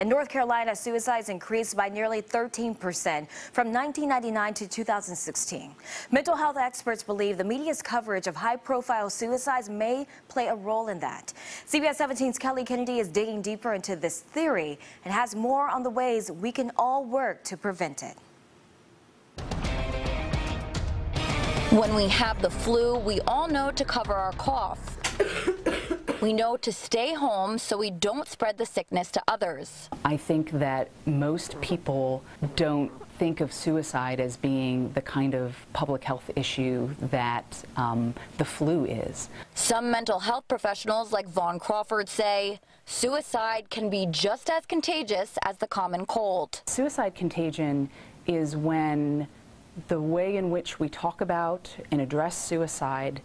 In North Carolina, suicides increased by nearly 13% from 1999 to 2016. Mental health experts believe the media's coverage of high-profile suicides may play a role in that. CBS 17's Kelly Kennedy is digging deeper into this theory and has more on the ways we can all work to prevent it. When we have the flu, we all know to cover our cough. We know to stay home so we don't spread the sickness to others. I think that most people don't think of suicide as being the kind of public health issue that the flu is. Some mental health professionals like Vaughn Crawford say suicide can be just as contagious as the common cold. Suicide contagion is when the way in which we talk about and address suicide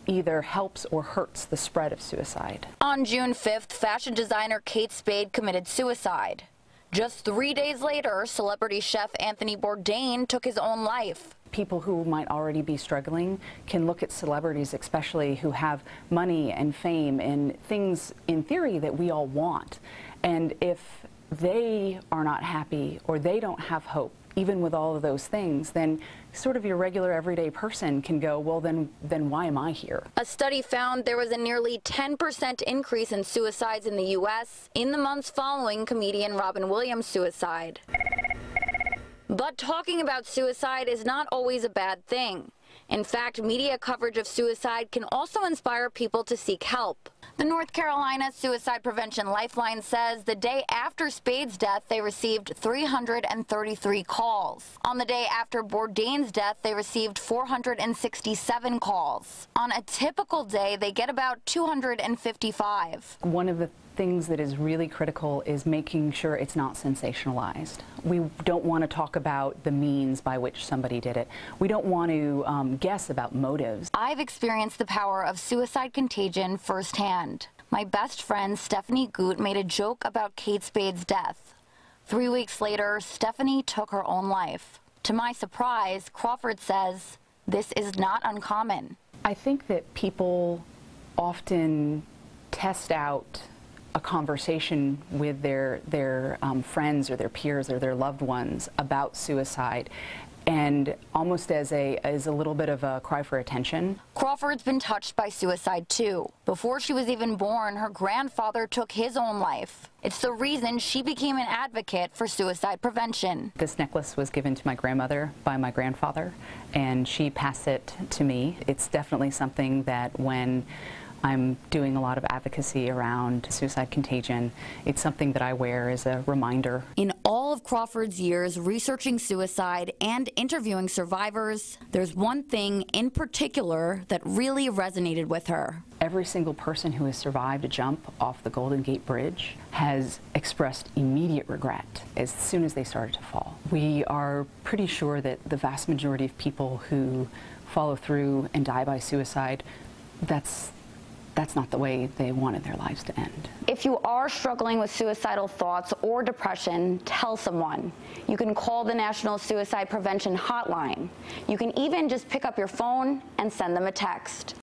either helps or hurts the spread of suicide. On June 5th, fashion designer Kate Spade committed suicide. Just 3 days later, celebrity chef Anthony Bourdain took his own life. People who might already be struggling can look at celebrities, especially who have money and fame and things in theory that we all want. And if they are not happy or they don't have hope, even with all of those things, then sort of your regular everyday person can go, well, then why am I here? A study found there was a nearly 10% increase in suicides in the U.S. in the months following comedian Robin Williams' suicide. But talking about suicide is not always a bad thing. In fact, media coverage of suicide can also inspire people to seek help. The North Carolina Suicide Prevention Lifeline says the day after Spade's death, they received 333 calls. On the day after Bourdain's death, they received 467 calls. On a typical day, they get about 255. One of the things that is really critical is making sure it's not sensationalized. We don't want to talk about the means by which somebody did it. We don't want to guess about motives. I've experienced the power of suicide contagion firsthand. My best friend Stephanie Goot made a joke about Kate Spade's death. 3 weeks later, Stephanie took her own life. To my surprise, Crawford says this is not uncommon. I think that people often test out a conversation with their friends or their peers or their loved ones about suicide, and almost as a little bit of a cry for attention. Crawford's been touched by suicide too. Before she was even born, her grandfather took his own life. It's the reason she became an advocate for suicide prevention. This necklace was given to my grandmother by my grandfather, and she passed it to me. It's definitely something that when I'm doing a lot of advocacy around suicide contagion, it's something that I wear as a reminder. In all of Crawford's years researching suicide and interviewing survivors, there's one thing in particular that really resonated with her. Every single person who has survived a jump off the Golden Gate Bridge has expressed immediate regret as soon as they started to fall. We are pretty sure that the vast majority of people who follow through and die by suicide, that's not the way they wanted their lives to end. If you are struggling with suicidal thoughts or depression, tell someone. You can call the National Suicide Prevention Hotline. You can even just pick up your phone and send them a text.